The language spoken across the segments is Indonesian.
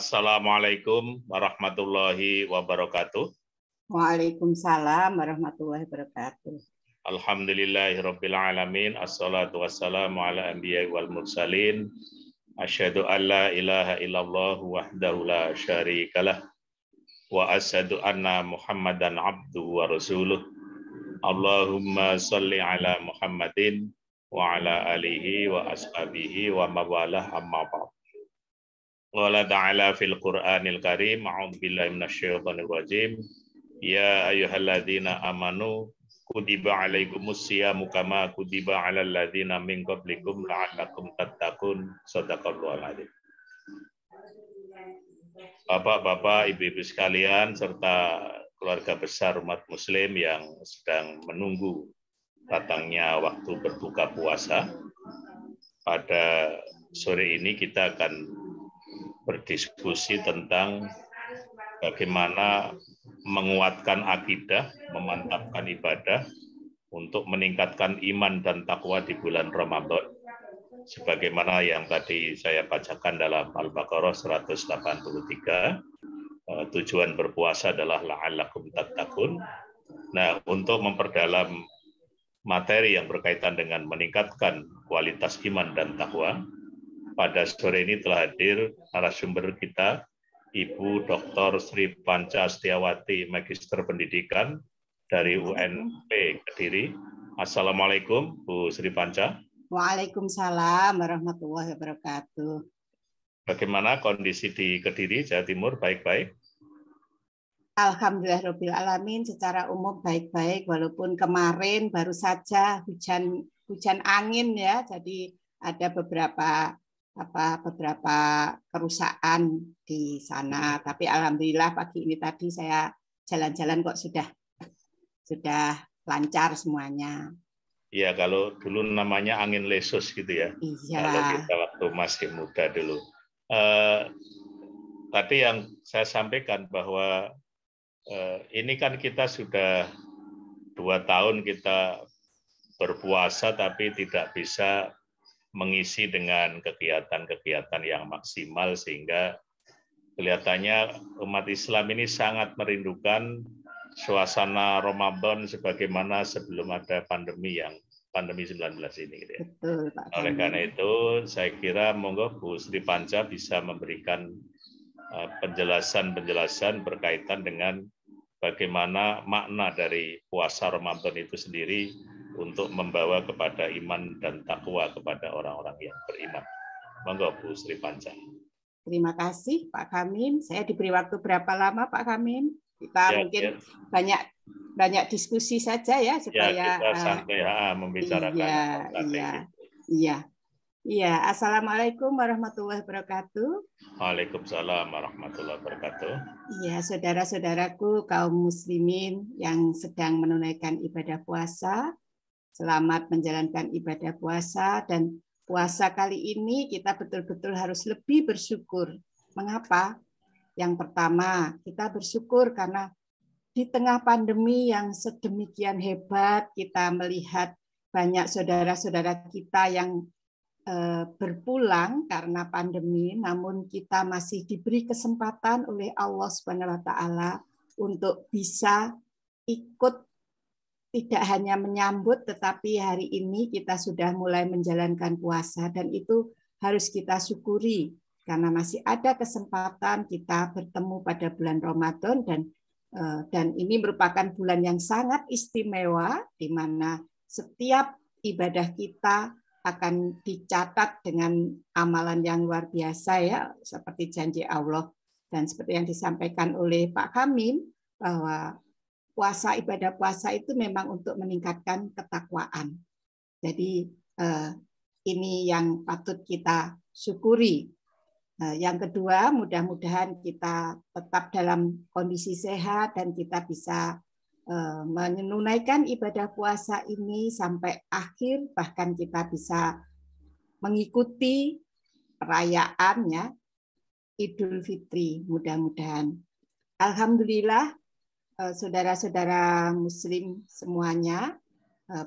Assalamualaikum warahmatullahi wabarakatuh. Waalaikumsalam warahmatullahi wabarakatuh. Alhamdulillahirabbil alamin. Assalatu wassalamu ala anbiya'i wal mursalin. Asyhadu an la ilaha illallah wahdahu la syarikalah wa asyhadu anna Muhammadan abduhu wa rasuluh. Allahumma shalli ala Muhammadin wa ala alihi wa ashabihi wa mawalah amma ba'd. Qala ta'ala fil Qur'anil Karim, a'udzu billahi minasyaitonir rajim. Ya ayyuhalladzina amanu kutiba alaikumus syiyamu kama kutiba alal ladzina min qablikum la'allakum tattaqun. Shadaqallahul adzim. Bapak-bapak, ibu-ibu sekalian serta keluarga besar umat muslim yang sedang menunggu datangnya waktu berbuka puasa. Pada sore ini kita akan berdiskusi tentang bagaimana menguatkan akidah, memantapkan ibadah untuk meningkatkan iman dan takwa di bulan Ramadan. Sebagaimana yang tadi saya bacakan dalam Al-Baqarah 183, tujuan berpuasa adalah la'allakum tattaqun. Nah, untuk memperdalam materi yang berkaitan dengan meningkatkan kualitas iman dan takwa, pada sore ini telah hadir narasumber kita, Ibu Dr. Sri Panca Setiawati, Magister Pendidikan dari UNP Kediri. Assalamualaikum, Bu Sri Panca. Waalaikumsalam warahmatullahi wabarakatuh. Bagaimana kondisi di Kediri, Jawa Timur? Baik-baik? Alhamdulillahirabbil alamin, secara umum baik-baik, walaupun kemarin baru saja hujan angin ya, jadi ada beberapa kerusakan di sana, tapi alhamdulillah pagi ini tadi saya jalan-jalan kok sudah lancar semuanya. Iya, kalau dulu namanya angin lesus gitu ya. Iya. Kalau kita waktu masih muda dulu. Tadi yang saya sampaikan bahwa ini kan kita sudah 2 tahun kita berpuasa tapi tidak bisa mengisi dengan kegiatan-kegiatan yang maksimal, sehingga kelihatannya umat Islam ini sangat merindukan suasana Ramadan sebagaimana sebelum ada pandemi 19 ini. Gitu ya. Betul, Pak. Oleh karena itu, saya kira monggo Bu Sri Panca bisa memberikan penjelasan-penjelasan berkaitan dengan bagaimana makna dari puasa Ramadan itu sendiri untuk membawa kepada iman dan takwa kepada orang-orang yang beriman. Monggo Bu Sri Panca. Terima kasih Pak Kamin. Saya diberi waktu berapa lama Pak Kamin? Kita mungkin banyak diskusi saja ya supaya kita sampai membicarakan Iya. Assalamualaikum warahmatullahi wabarakatuh. Waalaikumsalam warahmatullahi wabarakatuh. Iya, saudara-saudaraku kaum muslimin yang sedang menunaikan ibadah puasa. Selamat menjalankan ibadah puasa, dan puasa kali ini kita betul-betul harus lebih bersyukur. Mengapa? Yang pertama, kita bersyukur karena di tengah pandemi yang sedemikian hebat, kita melihat banyak saudara-saudara kita yang berpulang karena pandemi, namun kita masih diberi kesempatan oleh Allah SWT untuk bisa ikut. Tidak hanya menyambut, tetapi hari ini kita sudah mulai menjalankan puasa, dan itu harus kita syukuri karena masih ada kesempatan kita bertemu pada bulan Ramadan, dan ini merupakan bulan yang sangat istimewa di mana setiap ibadah kita akan dicatat dengan amalan yang luar biasa ya, seperti janji Allah dan seperti yang disampaikan oleh Pak Kamin bahwa ibadah puasa itu memang untuk meningkatkan ketakwaan. Jadi ini yang patut kita syukuri. Yang kedua, mudah-mudahan kita tetap dalam kondisi sehat dan kita bisa menunaikan ibadah puasa ini sampai akhir, bahkan kita bisa mengikuti perayaan ya Idul Fitri, mudah-mudahan. Alhamdulillah, saudara-saudara muslim semuanya,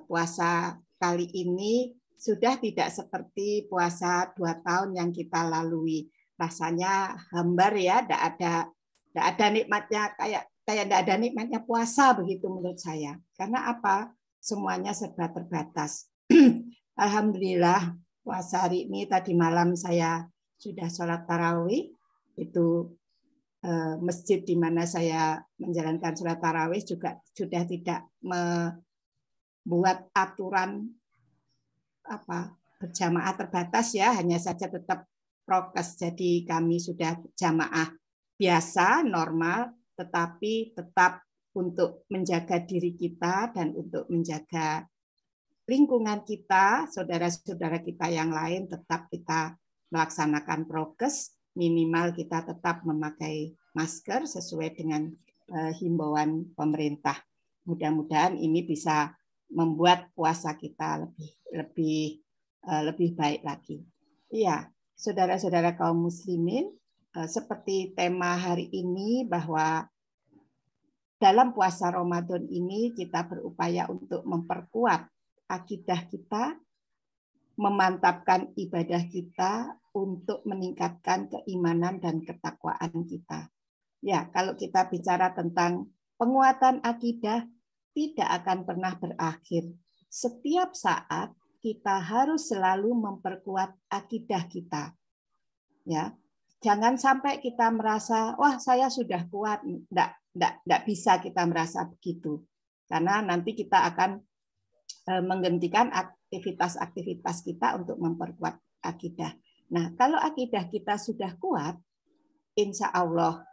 puasa kali ini sudah tidak seperti puasa 2 tahun yang kita lalui. rasanya hambar ya, tidak ada nikmatnya kayak tidak ada nikmatnya puasa begitu menurut saya. Karena apa? Semuanya serba terbatas. Alhamdulillah puasa hari ini tadi malam saya sudah sholat tarawih, itu masjid di mana saya menjalankan sholat tarawih juga sudah tidak membuat aturan berjamaah terbatas ya, hanya saja tetap prokes. Jadi kami sudah jamaah biasa normal, tetapi tetap untuk menjaga diri kita dan untuk menjaga lingkungan kita, saudara-saudara kita yang lain, tetap kita melaksanakan prokes, minimal kita tetap memakai masker sesuai dengan himbauan pemerintah. Mudah-mudahan ini bisa membuat puasa kita lebih baik lagi. Iya, saudara-saudara kaum muslimin, seperti tema hari ini bahwa dalam puasa Ramadan ini kita berupaya untuk memperkuat akidah kita, memantapkan ibadah kita untuk meningkatkan keimanan dan ketakwaan kita. Ya, kalau kita bicara tentang penguatan akidah, tidak akan pernah berakhir. Setiap saat kita harus selalu memperkuat akidah kita. Ya, jangan sampai kita merasa, wah saya sudah kuat. Tidak bisa kita merasa begitu. Karena nanti kita akan menghentikan aktivitas-aktivitas kita untuk memperkuat akidah. Nah, kalau akidah kita sudah kuat, insya Allah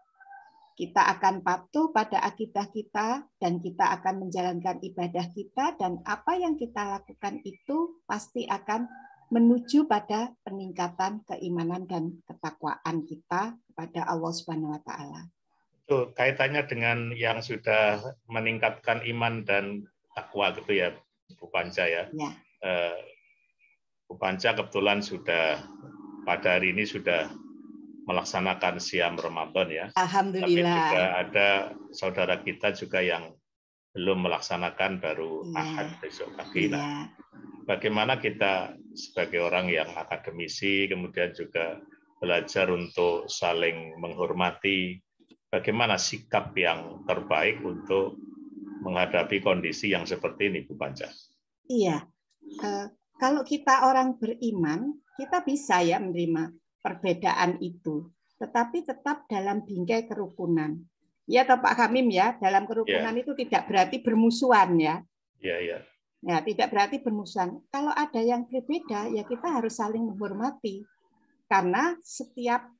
kita akan patuh pada akidah kita dan kita akan menjalankan ibadah kita, dan apa yang kita lakukan itu pasti akan menuju pada peningkatan keimanan dan ketakwaan kita kepada Allah Subhanahu wa taala. Itu kaitannya dengan yang sudah meningkatkan iman dan takwa gitu ya, Bu Panca ya. Ya. Bu Panca kebetulan sudah pada hari ini sudah melaksanakan siam Ramadan ya. Alhamdulillah. Tapi juga ada saudara kita juga yang belum melaksanakan, baru Ahad besok pagi. Nah, bagaimana kita sebagai orang yang akademisi kemudian juga belajar untuk saling menghormati, bagaimana sikap yang terbaik untuk menghadapi kondisi yang seperti ini, Bu Panca? Iya, kalau kita orang beriman, kita bisa ya menerima perbedaan itu, tetapi tetap dalam bingkai kerukunan. Ya, toh Pak Kamim ya, dalam kerukunan itu tidak berarti bermusuhan ya. Iya. Ya, tidak berarti bermusuhan. Kalau ada yang berbeda, ya kita harus saling menghormati, karena setiap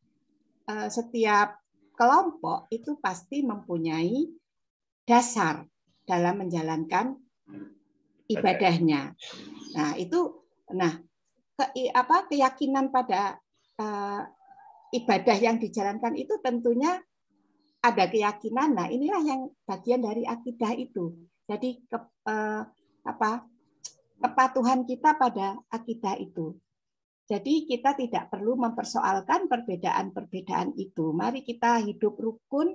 kelompok itu pasti mempunyai dasar dalam menjalankan ibadahnya. Nah, itu keyakinan pada ibadah yang dijalankan itu tentunya ada keyakinan. Nah, inilah yang bagian dari akidah itu. Jadi kepatuhan kita pada akidah itu. Jadi kita tidak perlu mempersoalkan perbedaan-perbedaan itu. Mari kita hidup rukun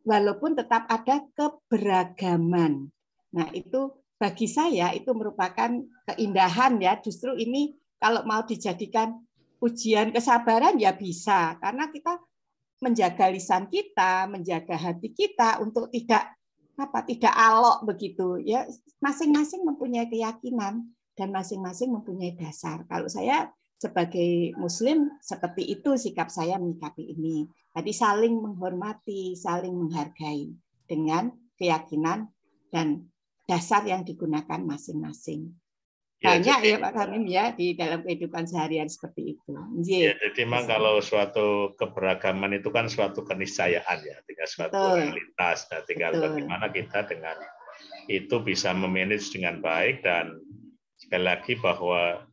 walaupun tetap ada keberagaman. Nah, itu bagi saya itu merupakan keindahan ya. Justru ini kalau mau dijadikan ujian kesabaran ya bisa, karena kita menjaga lisan kita, menjaga hati kita untuk tidak alok begitu ya. Masing-masing mempunyai keyakinan dan masing-masing mempunyai dasar. Kalau saya sebagai muslim seperti itu sikap saya menyikapi ini. Jadi saling menghormati, saling menghargai dengan keyakinan dan dasar yang digunakan masing-masing. Banyak ya Pak Kamim ya di dalam kehidupan seharian seperti itu. Ya, jadi memang kalau suatu keberagaman itu kan suatu keniscayaan ya, tinggal suatu realitas. Nah, tinggal bagaimana kita dengan itu bisa memanage dengan baik, dan sekali lagi bahwa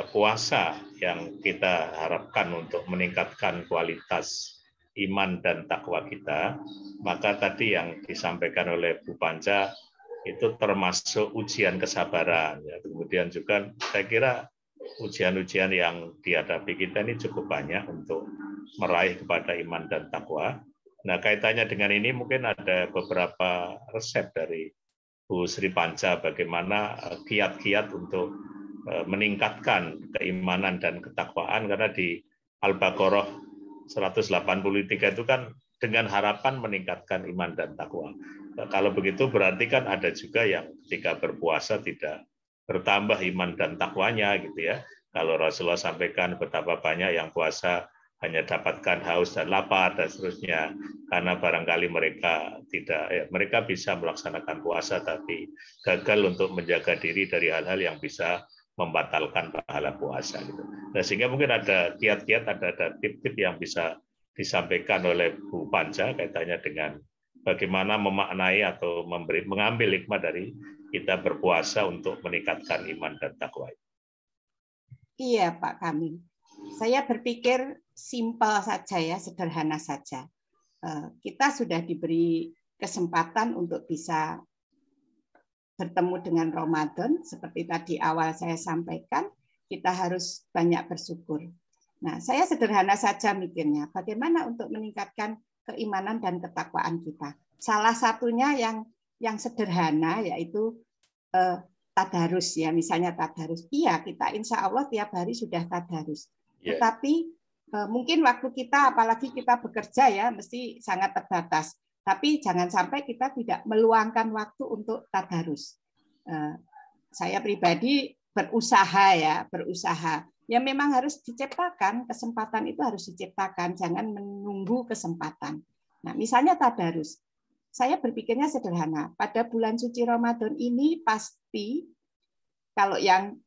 puasa yang kita harapkan untuk meningkatkan kualitas iman dan takwa kita, maka tadi yang disampaikan oleh Bu Panca itu termasuk ujian kesabaran. Ya. Kemudian juga saya kira ujian-ujian yang dihadapi kita ini cukup banyak untuk meraih kepada iman dan takwa. Nah, kaitannya dengan ini mungkin ada beberapa resep dari Bu Sri Panca bagaimana kiat-kiat untuk meningkatkan keimanan dan ketakwaan, karena di Al-Baqarah 183 itu kan dengan harapan meningkatkan iman dan takwa. Kalau begitu berarti kan ada juga yang ketika berpuasa tidak bertambah iman dan takwanya gitu ya. Kalau Rasulullah sampaikan betapa banyak yang puasa hanya dapatkan haus dan lapar dan seterusnya, karena barangkali mereka bisa melaksanakan puasa tapi gagal untuk menjaga diri dari hal-hal yang bisa membatalkan pahala puasa gitu. Nah, sehingga mungkin ada kiat-kiat, ada tip-tip yang bisa disampaikan oleh Bu Panca kaitannya dengan bagaimana memaknai atau mengambil hikmah dari kita berpuasa untuk meningkatkan iman dan takwa. Iya, Pak Kamil. Saya berpikir simpel saja ya, sederhana saja. Kita sudah diberi kesempatan untuk bisa bertemu dengan Ramadan, seperti tadi awal saya sampaikan, kita harus banyak bersyukur. Nah, saya sederhana saja mikirnya, bagaimana untuk meningkatkan keimanan dan ketakwaan kita. Salah satunya yang sederhana yaitu tadarus ya, misalnya tadarus. Iya, kita insya Allah tiap hari sudah tadarus. Tetapi mungkin waktu kita, apalagi kita bekerja ya, mesti sangat terbatas. Tapi jangan sampai kita tidak meluangkan waktu untuk tadarus. Saya pribadi berusaha. Ya memang harus diciptakan, kesempatan itu harus diciptakan, jangan menunggu kesempatan. Nah, misalnya tadarus. Saya berpikirnya sederhana. Pada bulan suci Ramadan ini pasti kalau yang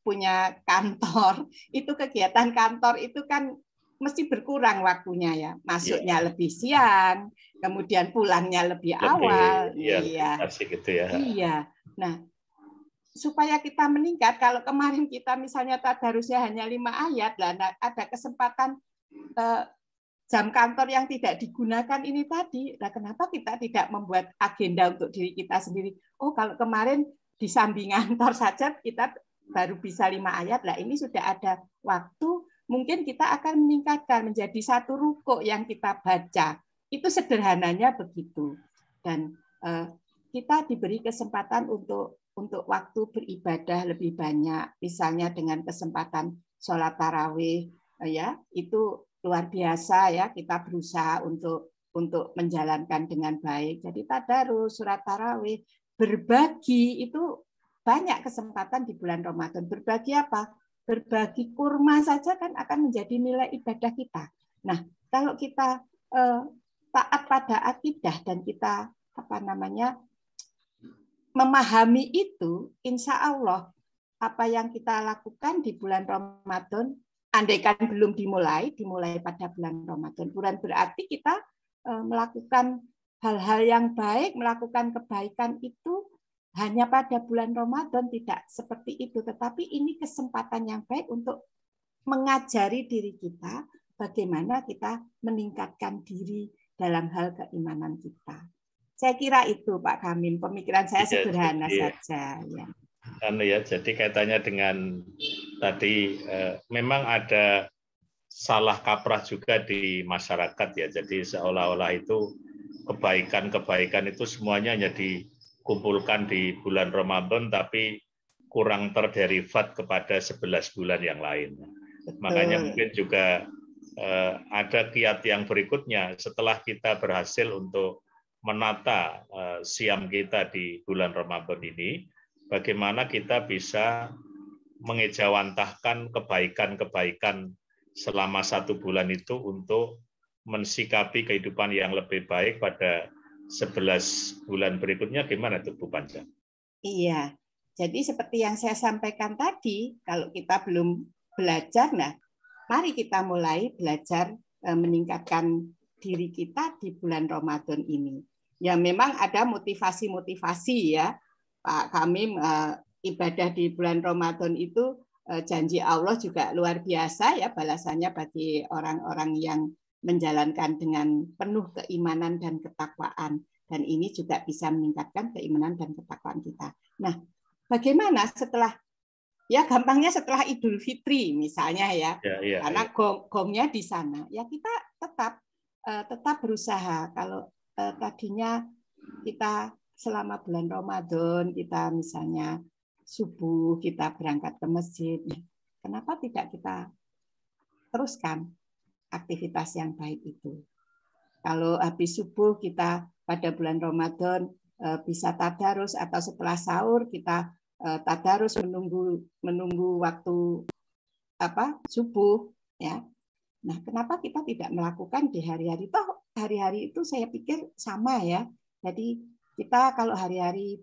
punya kantor, itu kegiatan kantor itu kan mesti berkurang waktunya ya. Masuknya lebih siang, kemudian pulangnya lebih awal. Iya. Asik itu ya. Iya. Nah, supaya kita meningkat, kalau kemarin kita misalnya tadarusnya hanya 5 ayat, lah ada kesempatan jam kantor yang tidak digunakan ini tadi. Nah, kenapa kita tidak membuat agenda untuk diri kita sendiri? Oh, kalau kemarin di samping kantor saja kita baru bisa 5 ayat, lah ini sudah ada waktu, mungkin kita akan meningkatkan menjadi 1 rukuk yang kita baca. Itu sederhananya begitu. Dan kita diberi kesempatan untuk waktu beribadah lebih banyak, misalnya dengan kesempatan sholat tarawih, ya itu luar biasa ya, kita berusaha untuk menjalankan dengan baik. Jadi tadarus, surat tarawih, berbagi itu banyak kesempatan di bulan Ramadan. Berbagi apa? Berbagi kurma saja kan akan menjadi nilai ibadah kita. Nah, kalau kita taat pada akidah dan kita memahami itu, insya Allah apa yang kita lakukan di bulan Ramadan, andaikan belum dimulai pada bulan Ramadan, bukan berarti kita melakukan hal-hal yang baik, melakukan kebaikan itu hanya pada bulan Ramadan, tidak seperti itu. Tetapi ini kesempatan yang baik untuk mengajari diri kita bagaimana kita meningkatkan diri dalam hal keimanan kita. Saya kira itu Pak Kamil, pemikiran saya sederhana saja. Ya. Jadi kaitannya dengan tadi memang ada salah kaprah juga di masyarakat ya. Jadi seolah-olah itu kebaikan itu semuanya hanya dikumpulkan di bulan Ramadan tapi kurang terderivat kepada 11 bulan yang lain. Betul. Makanya mungkin juga ada kiat yang berikutnya setelah kita berhasil untuk menata siam kita di bulan Ramadan ini, bagaimana kita bisa mengejawantahkan kebaikan-kebaikan selama 1 bulan itu untuk mensikapi kehidupan yang lebih baik pada 11 bulan berikutnya. Gimana tuh Bu Panca? Iya, jadi seperti yang saya sampaikan tadi, kalau kita belum belajar, nah mari kita mulai belajar meningkatkan diri kita di bulan Ramadan ini. Ya memang ada motivasi-motivasi ya, Pak Kamim, ibadah di bulan Ramadan itu janji Allah juga luar biasa ya balasannya bagi orang-orang yang menjalankan dengan penuh keimanan dan ketakwaan. Dan ini juga bisa meningkatkan keimanan dan ketakwaan kita. Nah, bagaimana setelah, ya gampangnya setelah Idul Fitri misalnya ya, karena gongnya di sana, ya kita tetap berusaha. Kalau tadinya kita selama bulan Ramadan kita misalnya subuh kita berangkat ke masjid, kenapa tidak kita teruskan aktivitas yang baik itu. Kalau habis subuh kita pada bulan Ramadan bisa tadarus, atau setelah sahur kita tadarus menunggu waktu subuh, ya. Nah, kenapa kita tidak melakukan di hari-hari? Toh hari-hari itu saya pikir sama ya. Jadi kita kalau hari-hari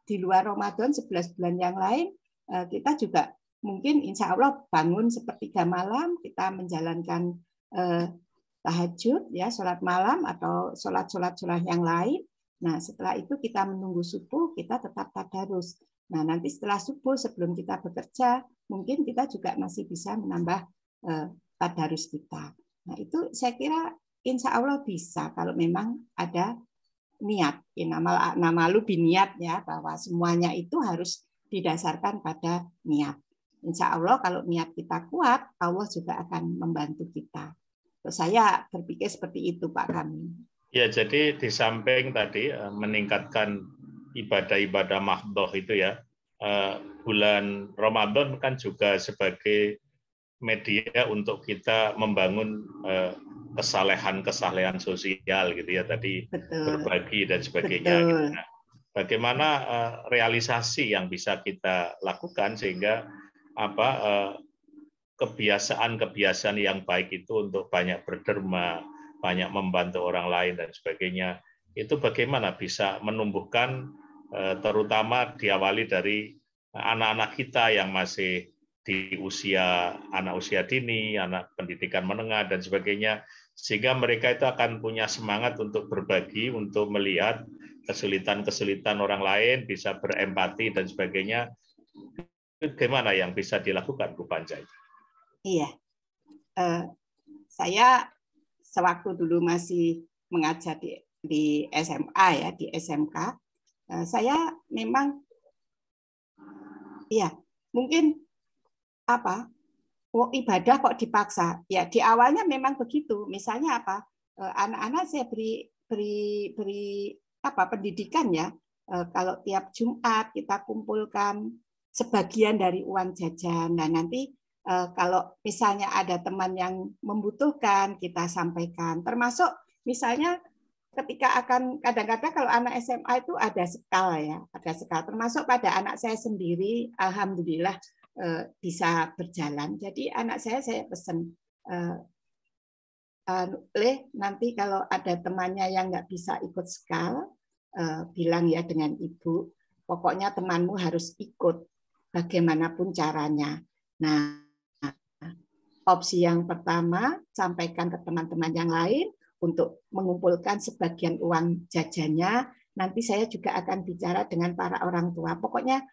di luar Ramadan 11 bulan yang lain, kita juga mungkin insya Allah bangun sepertiga malam, kita menjalankan tahajud, ya, sholat malam atau sholat yang lain. Nah, setelah itu kita menunggu subuh, kita tetap tadarus. Nah, nanti setelah subuh sebelum kita bekerja, mungkin kita juga masih bisa menambah tadarus kita. Nah, itu saya kira insya Allah bisa kalau memang ada niat, nama lu biniat, ya, bahwa semuanya itu harus didasarkan pada niat. Insya Allah kalau niat kita kuat, Allah juga akan membantu kita. Saya berpikir seperti itu, Pak Kamil. Ya, jadi di samping tadi meningkatkan ibadah-ibadah mahdhoh itu ya, bulan Ramadan kan juga sebagai media untuk kita membangun kesalehan sosial gitu ya, tadi Betul. berbagi dan sebagainya. Gitu. Nah, bagaimana realisasi yang bisa kita lakukan sehingga kebiasaan yang baik itu untuk banyak berderma, banyak membantu orang lain dan sebagainya, itu bagaimana bisa menumbuhkan, terutama diawali dari anak-anak kita yang masih di anak usia dini, anak pendidikan menengah dan sebagainya, sehingga mereka itu akan punya semangat untuk berbagi, untuk melihat kesulitan-kesulitan orang lain, bisa berempati dan sebagainya. Bagaimana yang bisa dilakukan, Bu Panca? Iya, saya sewaktu dulu masih mengajar di SMA, ya, di SMK, saya memang, ya, mungkin ibadah kok dipaksa. Ya, di awalnya memang begitu. Misalnya anak-anak saya beri pendidikan, ya. Kalau tiap Jumat kita kumpulkan sebagian dari uang jajan. Nah, nanti kalau misalnya ada teman yang membutuhkan, kita sampaikan. Termasuk misalnya ketika kadang-kadang kalau anak SMA itu ada sekal, ya, ada sekal. Termasuk pada anak saya sendiri, alhamdulillah bisa berjalan. Jadi anak saya pesan, nanti kalau ada temannya yang nggak bisa ikut skal, bilang ya dengan ibu, pokoknya temanmu harus ikut bagaimanapun caranya. Nah, opsi yang pertama, sampaikan ke teman-teman yang lain untuk mengumpulkan sebagian uang jajannya. Nanti saya juga akan bicara dengan para orang tua. Pokoknya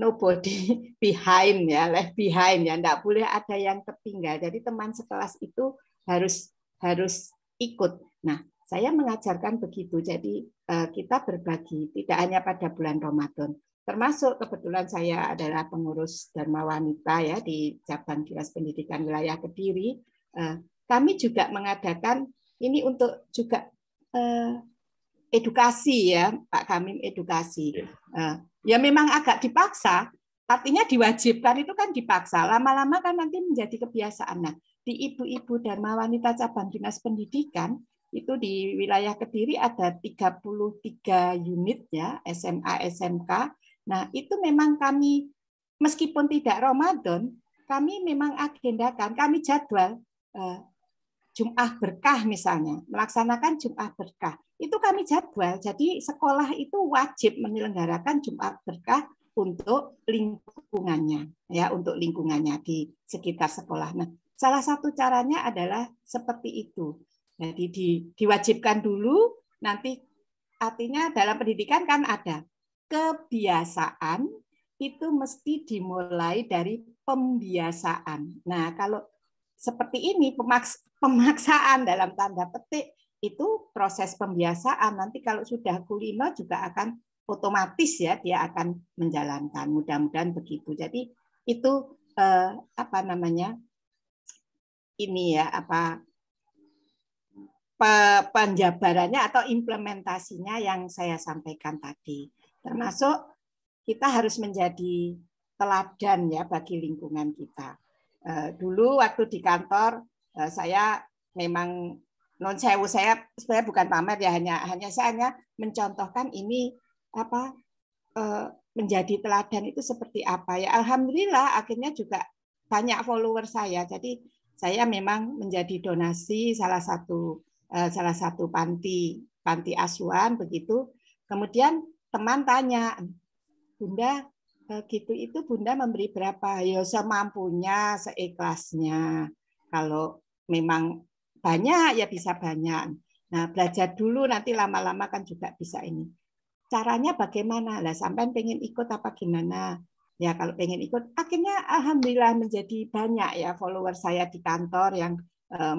nobody behind, ya, left behind, ya, enggak boleh ada yang tertinggal. Jadi teman sekelas itu harus ikut. Nah, saya mengajarkan begitu. Jadi kita berbagi, tidak hanya pada bulan Ramadan. Termasuk kebetulan saya adalah pengurus Dharma Wanita, ya, di Cabang Dinas Pendidikan Wilayah Kediri. Kami juga mengadakan ini untuk juga edukasi, ya, Pak Kamim, edukasi. Ya memang agak dipaksa, artinya diwajibkan itu kan dipaksa. Lama-lama kan nanti menjadi kebiasaan. Nah, di ibu-ibu Dharma Wanita Cabang Dinas Pendidikan, itu di wilayah Kediri ada 33 unit, ya, SMA, SMK. Nah, itu memang kami, meskipun tidak Ramadan, kami memang agendakan, kami jadwal Jum'ah Berkah misalnya, melaksanakan Jum'ah Berkah. Itu kami jadwal. Jadi sekolah itu wajib menyelenggarakan Jum'ah Berkah untuk lingkungannya, ya, untuk lingkungannya di sekitar sekolah. Nah, salah satu caranya adalah seperti itu. Jadi diwajibkan dulu, nanti artinya dalam pendidikan kan ada kebiasaan, itu mesti dimulai dari pembiasaan. Nah, kalau seperti ini pemaksaan dalam tanda petik, itu proses pembiasaan. Nanti kalau sudah kulino juga akan otomatis, ya, dia akan menjalankan. Mudah-mudahan begitu. Jadi itu ini, ya, penjabarannya atau implementasinya yang saya sampaikan tadi. Termasuk kita harus menjadi teladan, ya, bagi lingkungan kita. Dulu waktu di kantor saya memang non sewu, saya sebenarnya bukan pamer ya, hanya saya hanya mencontohkan ini apa menjadi teladan itu seperti apa ya. Alhamdulillah akhirnya juga banyak follower saya. Jadi saya memang menjadi donasi salah satu panti asuhan begitu. Kemudian teman tanya, Bunda gitu itu Bunda memberi berapa? Ya semampunya, seikhlasnya. Kalau memang banyak ya bisa banyak. Nah, belajar dulu nanti lama-lama kan juga bisa ini. Caranya bagaimana? Lah sampai pengen ikut apa gimana? Ya kalau pengen ikut, akhirnya alhamdulillah menjadi banyak ya follower saya di kantor yang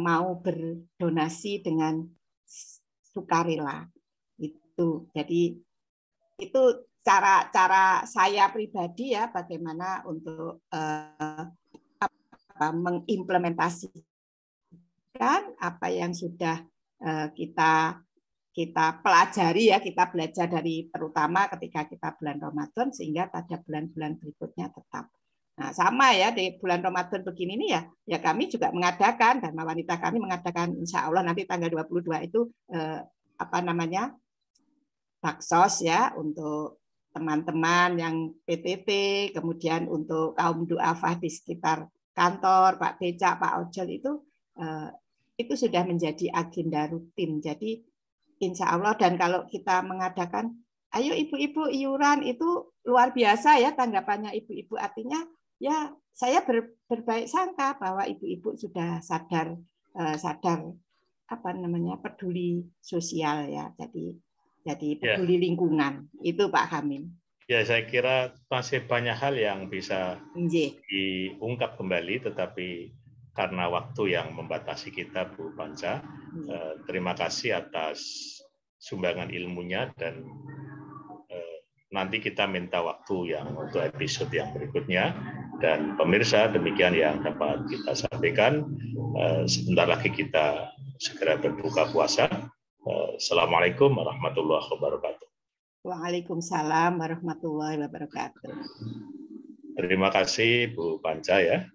mau berdonasi dengan sukarela. Itu. Jadi itu cara saya pribadi ya bagaimana untuk mengimplementasikan apa yang sudah kita pelajari ya, kita belajar dari terutama ketika kita bulan Ramadan sehingga pada bulan-bulan berikutnya tetap. Nah, sama ya di bulan Ramadan begini nih ya kami juga mengadakan, Dharma Wanita kami mengadakan insya Allah nanti tanggal 22 itu baksos ya untuk teman-teman yang PTT, kemudian untuk kaum du'afah di sekitar kantor, Pak Becak, Pak Ojol itu sudah menjadi agenda rutin. Jadi insya Allah, dan kalau kita mengadakan, ayo ibu-ibu iuran itu luar biasa ya tanggapannya ibu-ibu, artinya ya saya berbaik sangka bahwa ibu-ibu sudah sadar peduli sosial ya, jadi peduli lingkungan itu Pak Hamim. Ya, saya kira masih banyak hal yang bisa diungkap kembali, tetapi karena waktu yang membatasi kita, Bu Panca, terima kasih atas sumbangan ilmunya, dan nanti kita minta waktu yang untuk episode yang berikutnya. Dan pemirsa, demikian yang dapat kita sampaikan. Sebentar lagi kita segera berbuka puasa. Assalamualaikum warahmatullahi wabarakatuh. Waalaikumsalam warahmatullahi wabarakatuh. Terima kasih Bu Panca ya.